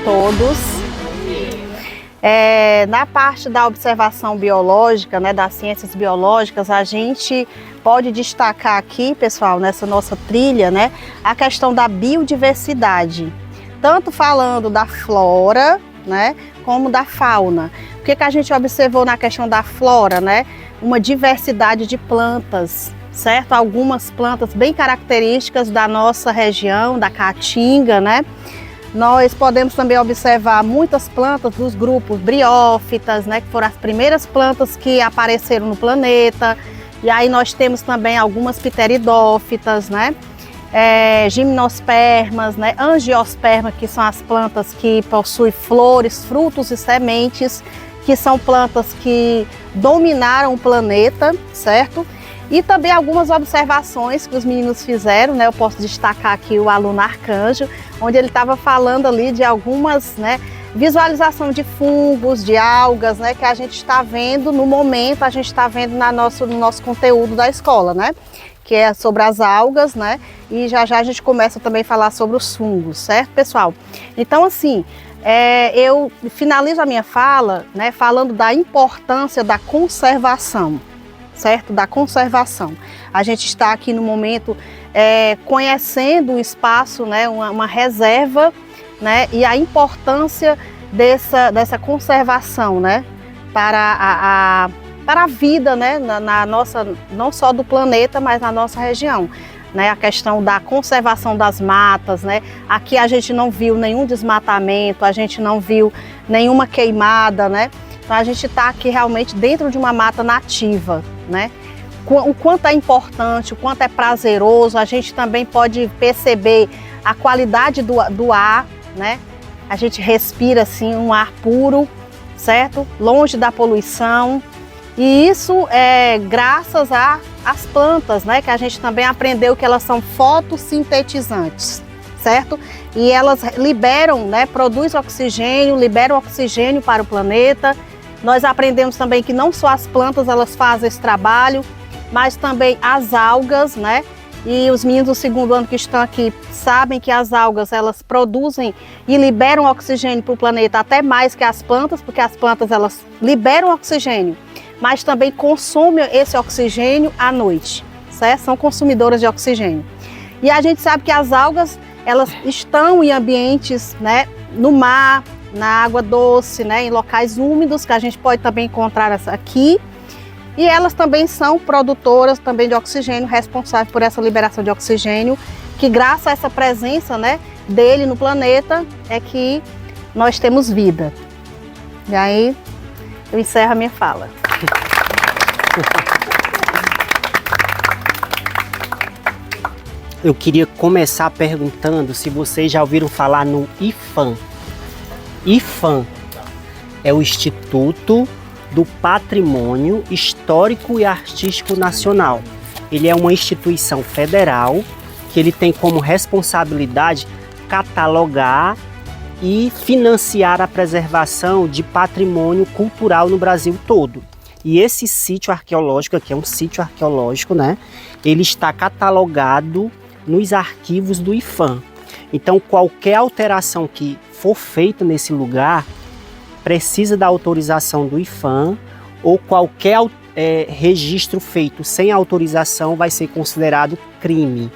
todos. Na parte da observação biológica, né, das ciências biológicas, a gente pode destacar aqui, pessoal, nessa nossa trilha, né, a questão da biodiversidade, tanto falando da flora, né, como da fauna. O que a gente observou na questão da flora, né, uma diversidade de plantas, certo? Algumas plantas bem características da nossa região, da Caatinga, né? Nós podemos também observar muitas plantas dos grupos briófitas, né, que foram as primeiras plantas que apareceram no planeta. E aí nós temos também algumas pteridófitas, né, gimnospermas, né, angiospermas, que são as plantas que possuem flores, frutos e sementes, que são plantas que dominaram o planeta, certo? E também algumas observações que os meninos fizeram, né? Eu posso destacar aqui o aluno Arcanjo, onde ele estava falando ali de algumas, né, visualização de fungos, de algas, né, que a gente está vendo no momento, a gente está vendo no nosso conteúdo da escola, né? Que é sobre as algas, né? E já já a gente começa também a falar sobre os fungos, certo, pessoal? Então, assim, eu finalizo a minha fala, né, falando da importância da conservação, certo? Da conservação. A gente está aqui no momento conhecendo o espaço, né, uma reserva, né, e a importância dessa conservação, né, para a vida, né, na nossa, não só do planeta, mas na nossa região. Né, a questão da conservação das matas, né? Aqui a gente não viu nenhum desmatamento, a gente não viu nenhuma queimada, né? Então a gente está aqui realmente dentro de uma mata nativa, né? O quanto é importante, o quanto é prazeroso, a gente também pode perceber a qualidade do ar, né? A gente respira assim um ar puro, certo? Longe da poluição. E isso é graças às plantas, né? Que a gente também aprendeu que elas são fotossintetizantes, certo? E elas liberam, né? Produzem oxigênio, liberam oxigênio para o planeta. Nós aprendemos também que não só as plantas elas fazem esse trabalho, mas também as algas, né? E os meninos do segundo ano que estão aqui sabem que as algas elas produzem e liberam oxigênio para o planeta até mais que as plantas, porque as plantas elas liberam oxigênio, mas também consomem esse oxigênio à noite, certo? São consumidoras de oxigênio. E a gente sabe que as algas, elas estão em ambientes, né, no mar, na água doce, né, em locais úmidos, que a gente pode também encontrar aqui. E elas também são produtoras também de oxigênio, responsáveis por essa liberação de oxigênio, que graças a essa presença, né, dele no planeta, é que nós temos vida. E aí, eu encerro a minha fala. Eu queria começar perguntando se vocês já ouviram falar no IPHAN. IPHAN é o Instituto do Patrimônio Histórico e Artístico Nacional. Ele é uma instituição federal que ele tem como responsabilidade catalogar e financiar a preservação de patrimônio cultural no Brasil todo. E esse sítio arqueológico, que é um sítio arqueológico, né, ele está catalogado nos arquivos do IPHAN. Então, qualquer alteração que for feita nesse lugar precisa da autorização do IPHAN, ou qualquer registro feito sem autorização vai ser considerado crime.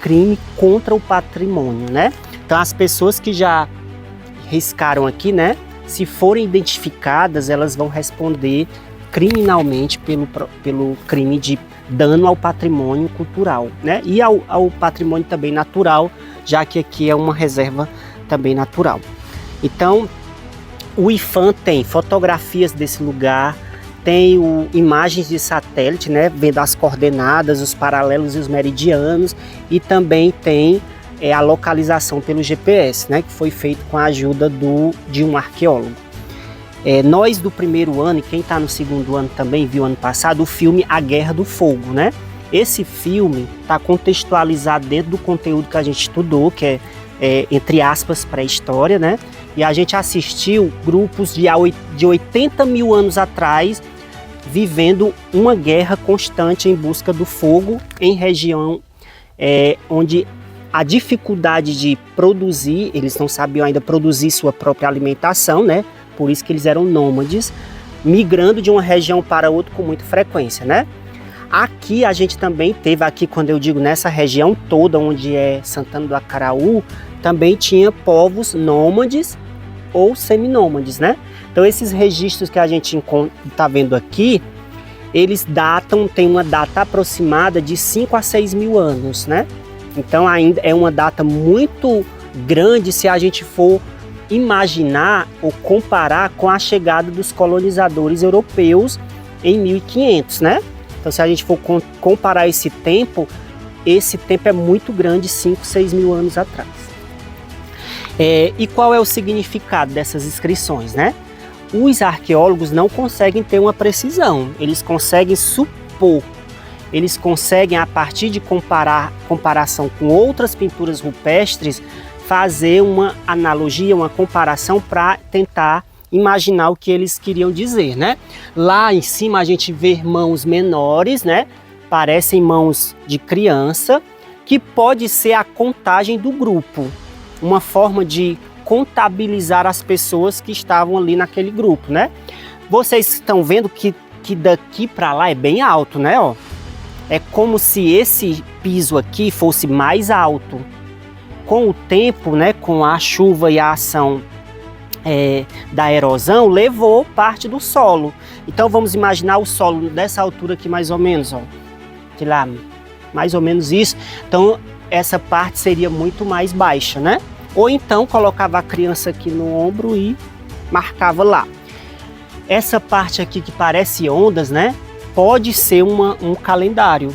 Crime contra o patrimônio, né? Então, as pessoas que já riscaram aqui, né, se forem identificadas, elas vão responder criminalmente pelo crime de dano ao patrimônio cultural, né? E ao patrimônio também natural, já que aqui é uma reserva também natural. Então, o IPHAN tem fotografias desse lugar, tem imagens de satélite, né, vendo as coordenadas, os paralelos e os meridianos, e também tem a localização pelo GPS, né, que foi feito com a ajuda de um arqueólogo. Nós do primeiro ano, e quem está no segundo ano também viu ano passado, o filme A Guerra do Fogo, né? Esse filme está contextualizado dentro do conteúdo que a gente estudou, que é entre aspas, pré-história, né? E a gente assistiu grupos de 80 mil anos atrás vivendo uma guerra constante em busca do fogo em região onde a dificuldade de produzir, eles não sabiam ainda produzir sua própria alimentação, né? Por isso que eles eram nômades, migrando de uma região para outra com muita frequência, né? Aqui a gente também teve, aqui quando eu digo nessa região toda, onde é Santana do Acaraú, também tinha povos nômades ou seminômades, né? Então esses registros que a gente está vendo aqui, eles tem uma data aproximada de 5 a 6 mil anos, né? Então ainda é uma data muito grande se a gente for imaginar ou comparar com a chegada dos colonizadores europeus em 1500, né? Então se a gente for comparar esse tempo é muito grande, 5, 6 mil anos atrás. E qual é o significado dessas inscrições, né? Os arqueólogos não conseguem ter uma precisão, eles conseguem supor, eles conseguem, a partir de comparação com outras pinturas rupestres, fazer uma analogia, uma comparação para tentar imaginar o que eles queriam dizer, né? Lá em cima a gente vê mãos menores, né? Parecem mãos de criança, que pode ser a contagem do grupo, uma forma de contabilizar as pessoas que estavam ali naquele grupo, né? Vocês estão vendo que daqui para lá é bem alto, né? Ó, é como se esse piso aqui fosse mais alto. Com o tempo, né, com a chuva e a ação da erosão, levou parte do solo. Então vamos imaginar o solo dessa altura aqui mais ou menos, ó, de lá, mais ou menos isso. Então essa parte seria muito mais baixa, né? Ou então colocava a criança aqui no ombro e marcava lá. Essa parte aqui que parece ondas, né? Pode ser um calendário.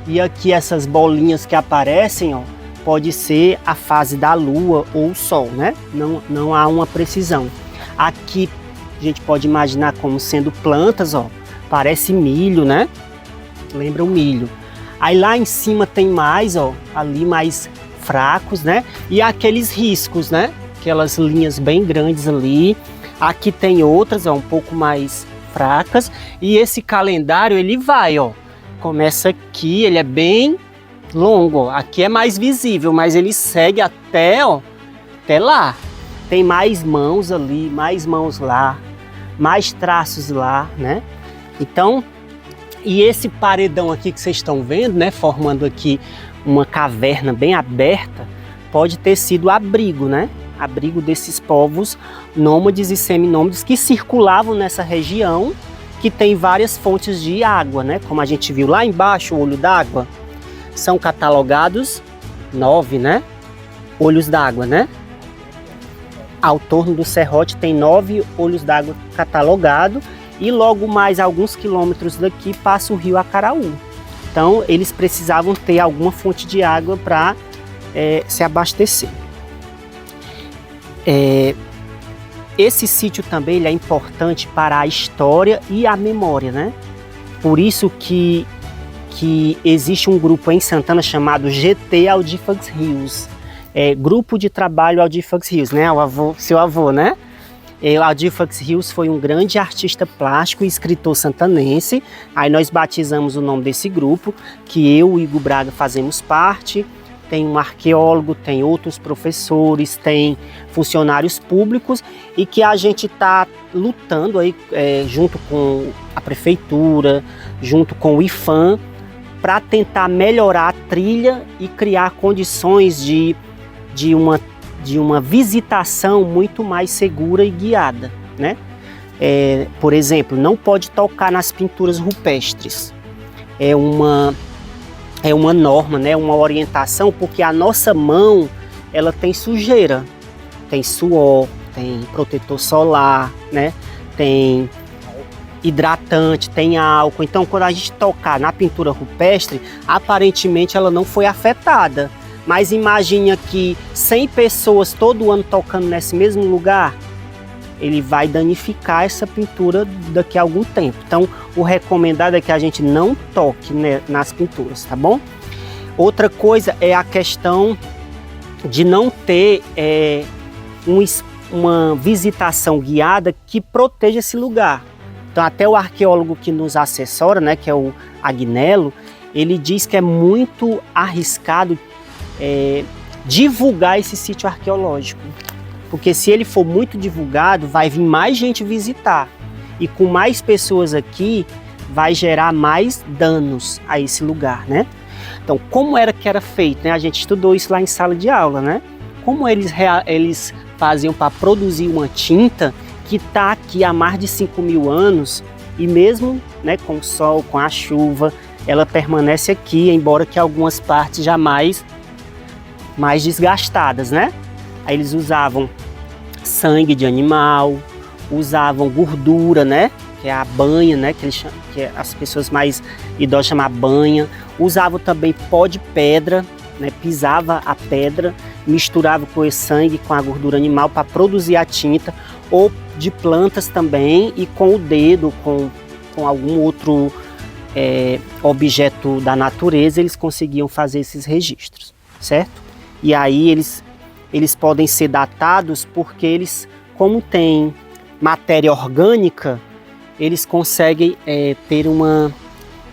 E aqui essas bolinhas que aparecem, ó, pode ser a fase da lua ou o sol, né? Não há uma precisão. Aqui a gente pode imaginar como sendo plantas, ó. Parece milho, né? Lembra o milho. Aí lá em cima tem mais, ó, ali mais fracos, né? E aqueles riscos, né? Aquelas linhas bem grandes ali. Aqui tem outras, ó, um pouco mais fracas. E esse calendário, ele vai, ó. Começa aqui, ele é bem longo, ó. Aqui é mais visível, mas ele segue até, ó, até lá. Tem mais mãos ali, mais mãos lá, mais traços lá, né? Então, e esse paredão aqui que vocês estão vendo, né? Formando aqui uma caverna bem aberta, pode ter sido abrigo, né? Abrigo desses povos nômades e seminômades que circulavam nessa região, que tem várias fontes de água, né? Como a gente viu lá embaixo, o olho d'água, são catalogados 9, né? Olhos d'água, né? Ao torno do serrote tem 9 olhos d'água catalogados e logo mais alguns quilômetros daqui passa o rio Acaraú. Então eles precisavam ter alguma fonte de água para se abastecer. Esse sítio também ele é importante para a história e a memória, né? Por isso que existe um grupo em Santana chamado GT Aldifax Rios, Grupo de Trabalho Aldifax Rios, né? Seu avô, né? O Aldifax Rios foi um grande artista plástico e escritor santanense. Aí nós batizamos o nome desse grupo, que eu e Igor Braga fazemos parte. Tem um arqueólogo, tem outros professores, tem funcionários públicos e que a gente está lutando aí junto com a prefeitura, junto com o IFAM, para tentar melhorar a trilha e criar condições de uma visitação muito mais segura e guiada, né? Por exemplo, não pode tocar nas pinturas rupestres. É uma norma, né? Uma orientação, porque a nossa mão ela tem sujeira, tem suor, tem protetor solar, né? Tem hidratante, tem álcool. Então, quando a gente tocar na pintura rupestre, aparentemente ela não foi afetada. Mas imagine que 100 pessoas todo ano tocando nesse mesmo lugar, ele vai danificar essa pintura daqui a algum tempo. Então, o recomendado é que a gente não toque, né, nas pinturas, tá bom? Outra coisa é a questão de não ter uma visitação guiada que proteja esse lugar. Então, até o arqueólogo que nos assessora, né, que é o Agnello, ele diz que é muito arriscado divulgar esse sítio arqueológico. Porque se ele for muito divulgado, vai vir mais gente visitar. E com mais pessoas aqui, vai gerar mais danos a esse lugar, né? Então, como era que era feito, né? A gente estudou isso lá em sala de aula, né? Como eles faziam para produzir uma tinta que está aqui há mais de 5.000 anos e mesmo, né, com o sol, com a chuva, ela permanece aqui, embora que algumas partes já mais desgastadas, né? Aí eles usavam sangue de animal, usavam gordura, né? Que é a banha, né? Que as pessoas mais idosas chamam a banha. Usavam também pó de pedra, né? Pisava a pedra, misturava com esse sangue, com a gordura animal para produzir a tinta, ou de plantas também, e com o dedo, com algum outro objeto da natureza, eles conseguiam fazer esses registros, certo? E aí eles podem ser datados porque eles, como tem matéria orgânica, eles conseguem ter uma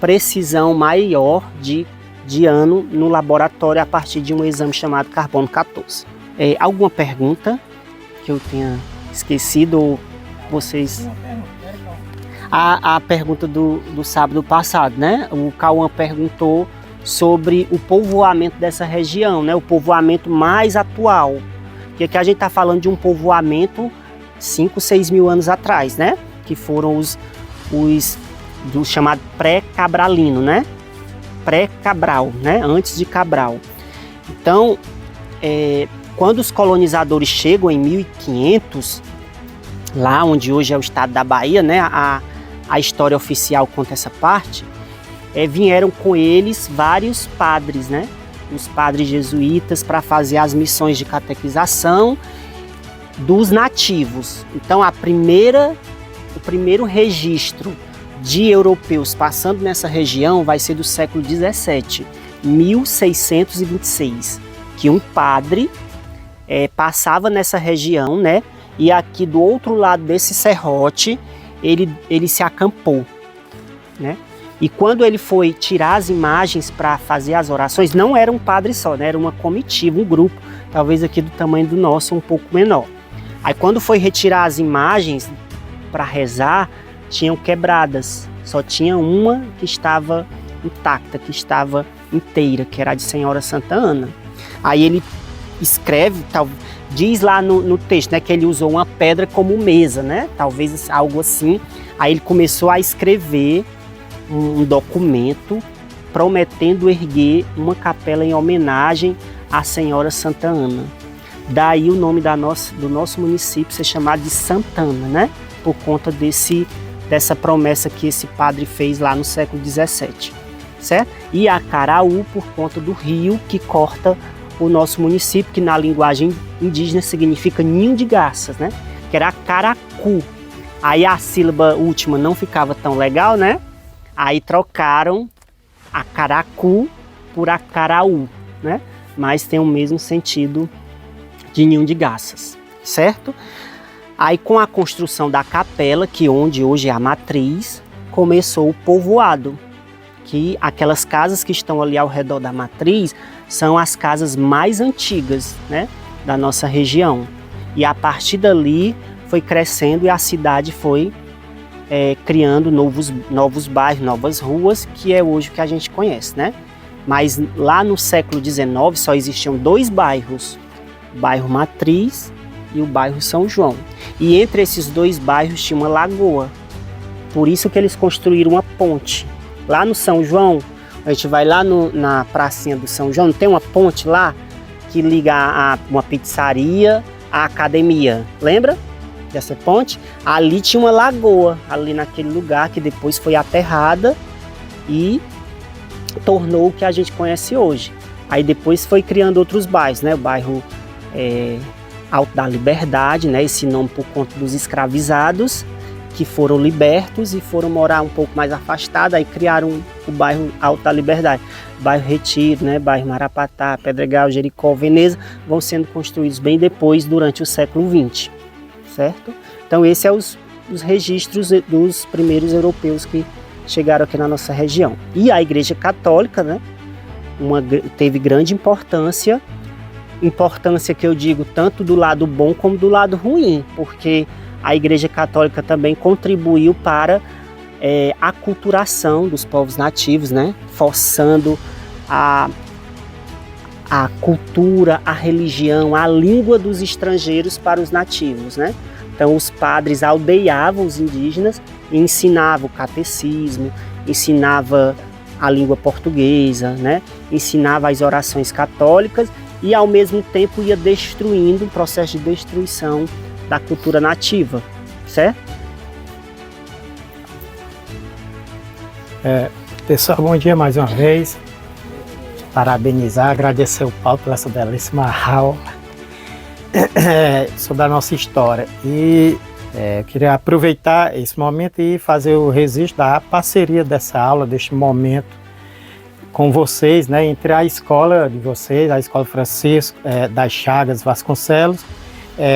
precisão maior de ano no laboratório a partir de um exame chamado carbono 14. Alguma pergunta que eu tenha esquecido ou vocês? A pergunta do sábado passado, né? O Cauã perguntou sobre o povoamento dessa região, né? O povoamento mais atual. Porque aqui a gente está falando de um povoamento 5, 6 mil anos atrás, né? Que foram os do chamado pré-cabralino, né? Pré-Cabral, né? Antes de Cabral. Então, quando os colonizadores chegam em 1500, lá onde hoje é o estado da Bahia, né? A história oficial conta essa parte. Vieram com eles vários padres, né? Os padres jesuítas para fazer as missões de catequização dos nativos. Então, o primeiro registro de europeus passando nessa região vai ser do século 17, 1626, que um padre passava nessa região, né? E aqui do outro lado desse serrote, ele se acampou, né? E quando ele foi tirar as imagens para fazer as orações, não era um padre só, né? Era uma comitiva, um grupo, talvez aqui do tamanho do nosso, um pouco menor. Aí quando foi retirar as imagens para rezar, tinham quebradas. Só tinha uma que estava intacta, que estava inteira, que era a de Senhora Santa Ana. Aí ele escreve, diz lá no texto, né, que ele usou uma pedra como mesa, né? Talvez algo assim. Aí ele começou a escrever um documento prometendo erguer uma capela em homenagem à Senhora Santa Ana. Daí o nome do nosso município ser chamado de Santana, né? Por conta dessa promessa que esse padre fez lá no século 17, certo? E Acaraú por conta do rio que corta o nosso município, que na linguagem indígena significa ninho de garças, né? Que era Acaracu. Aí a sílaba última não ficava tão legal, né? Aí trocaram Acaracu por Acaraú, né? Mas tem o mesmo sentido de ninho de garças, certo? Aí com a construção da capela, que onde hoje é a matriz, começou o povoado, que aquelas casas que estão ali ao redor da matriz são as casas mais antigas, né, da nossa região. E a partir dali foi crescendo e a cidade foi criando novos bairros, novas ruas, que é hoje o que a gente conhece, né? Mas lá no século XIX só existiam 2 bairros, o bairro Matriz e o bairro São João. E entre esses 2 bairros tinha uma lagoa. Por isso que eles construíram uma ponte. Lá no São João, a gente vai lá na pracinha do São João, tem uma ponte lá que liga uma pizzaria à academia. Lembra dessa ponte? Ali tinha uma lagoa, ali naquele lugar que depois foi aterrada e tornou o que a gente conhece hoje. Aí depois foi criando outros bairros, né? O bairro Alto da Liberdade, né? Esse nome por conta dos escravizados que foram libertos e foram morar um pouco mais afastado, aí criaram o bairro Alto da Liberdade. Bairro Retiro, né? Bairro Marapatá, Pedregal, Jericó, Veneza, vão sendo construídos bem depois, durante o século XX, certo? Então esse é os registros dos primeiros europeus que chegaram aqui na nossa região. E a Igreja Católica, né? teve grande importância que eu digo tanto do lado bom como do lado ruim, porque a Igreja Católica também contribuiu para a aculturação dos povos nativos, né? Forçando a cultura, a religião, a língua dos estrangeiros para os nativos, né? Então os padres aldeiavam os indígenas e ensinavam o catecismo, ensinava a língua portuguesa, né? Ensinava as orações católicas e ao mesmo tempo ia destruindo, um processo de destruição da cultura nativa, certo? Pessoal, bom dia mais uma vez. Parabenizar, agradecer o Paulo pela essa belíssima aula sobre a nossa história. E eu queria aproveitar esse momento e fazer o registro da parceria dessa aula, deste momento com vocês, né, entre a escola de vocês, a Escola Francisco das Chagas Vasconcelos,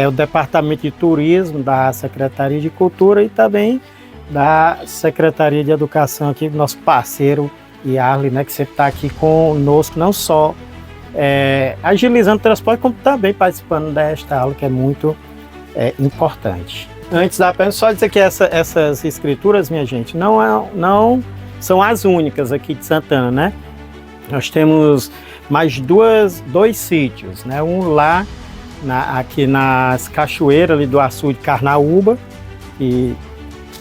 o Departamento de Turismo da Secretaria de Cultura e também da Secretaria de Educação aqui, nosso parceiro Yarley, né, que sempre está aqui conosco, não só agilizando o transporte, como também participando desta aula, que é muito importante. Antes da pergunta, só dizer que essas escrituras, minha gente, não são as únicas aqui de Santana, né? Nós temos mais dois sítios, né? Um lá, aqui nas cachoeiras ali do açude de Carnaúba, que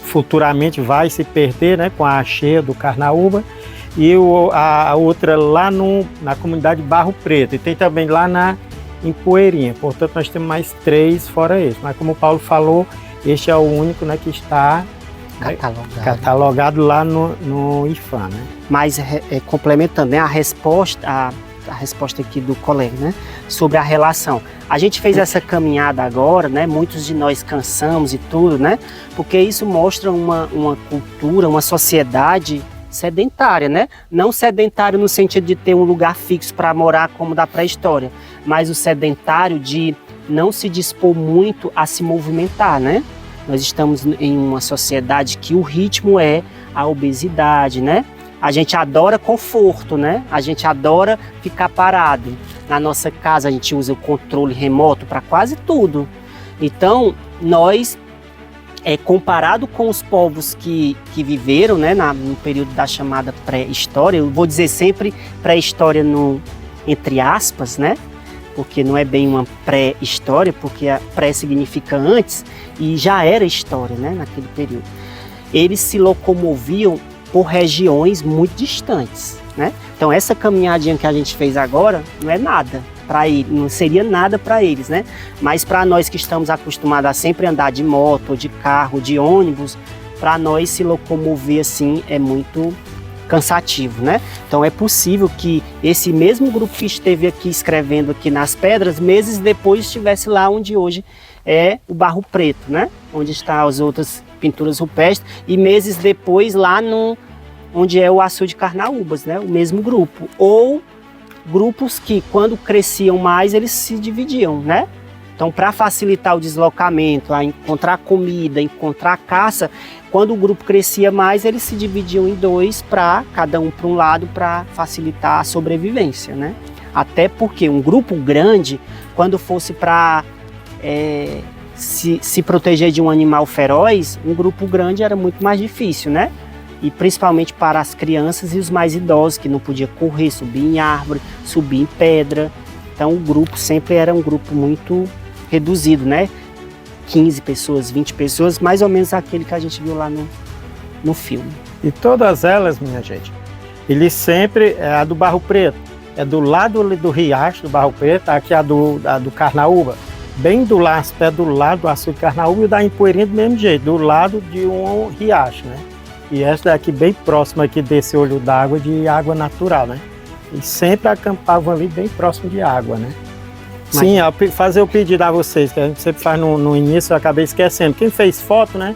futuramente vai se perder, né, com a cheia do Carnaúba, e a outra lá na comunidade Barro Preto, e tem também lá em Poeirinha. Portanto, nós temos mais 3 fora esse, mas como o Paulo falou, este é o único, né, que está catalogado lá no IFAM, né? Mas complementando, né, a resposta aqui do colega, né, sobre a relação. A gente fez essa caminhada agora, né, muitos de nós cansamos e tudo, né, porque isso mostra uma cultura, uma sociedade sedentária, né? Não sedentário no sentido de ter um lugar fixo para morar como da pré-história, mas o sedentário de não se dispor muito a se movimentar, né? Nós estamos em uma sociedade que o ritmo é a obesidade, né? A gente adora conforto, né? A gente adora ficar parado. Na nossa casa a gente usa o controle remoto para quase tudo. Então, nós, comparado com os povos que viveram, né, no período da chamada pré-história, eu vou dizer sempre pré-história entre aspas, né? Porque não é bem uma pré-história, porque a pré significa antes e já era história, né, naquele período. Eles se locomoviam por regiões muito distantes, né? Então essa caminhadinha que a gente fez agora não é nada para eles, não seria nada para eles, né? Mas para nós que estamos acostumados a sempre andar de moto, de carro, de ônibus, para nós se locomover assim é muito cansativo, né? Então é possível que esse mesmo grupo que esteve aqui escrevendo aqui nas pedras, meses depois estivesse lá onde hoje é o Barro Preto, né? Onde estão as outras pinturas rupestres, e meses depois lá onde é o açude de Carnaúbas, né? O mesmo grupo. Ou grupos que quando cresciam mais eles se dividiam, né? Então, para facilitar o deslocamento, a encontrar comida, encontrar caça, quando o grupo crescia mais, eles se dividiam em 2, cada um para um lado, para facilitar a sobrevivência, né? Até porque um grupo grande, quando fosse para se proteger de um animal feroz, um grupo grande era muito mais difícil, né? E principalmente para as crianças e os mais idosos, que não podia correr, subir em árvore, subir em pedra. Então, o grupo sempre era um grupo muito reduzido, né? 15 pessoas, 20 pessoas, mais ou menos aquele que a gente viu lá no filme. E todas elas, minha gente, ele sempre a do Barro Preto, é do lado do riacho do Barro Preto, aqui a do Carnaúba, bem do lado, do lado do açude de Carnaúba, e da Empoeirinha do mesmo jeito, do lado de um riacho, né? E essa daqui bem próxima aqui desse olho d'água, de água natural, né? E sempre acampavam ali bem próximo de água, né? Mas... Sim, fazer o pedido a vocês, que a gente sempre faz no início, eu acabei esquecendo. Quem fez foto, né?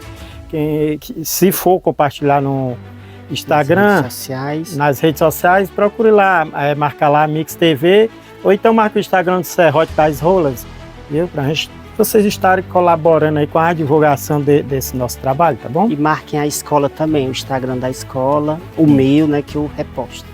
Se for compartilhar no Instagram, nas redes sociais, procure lá, marcar lá Mix TV, ou então marca o Instagram do Serrote das Rolas, viu? Pra gente, vocês estarem colaborando aí com a divulgação desse nosso trabalho, tá bom? E marquem a escola também, o Instagram da escola, o meu, né, que eu reposto.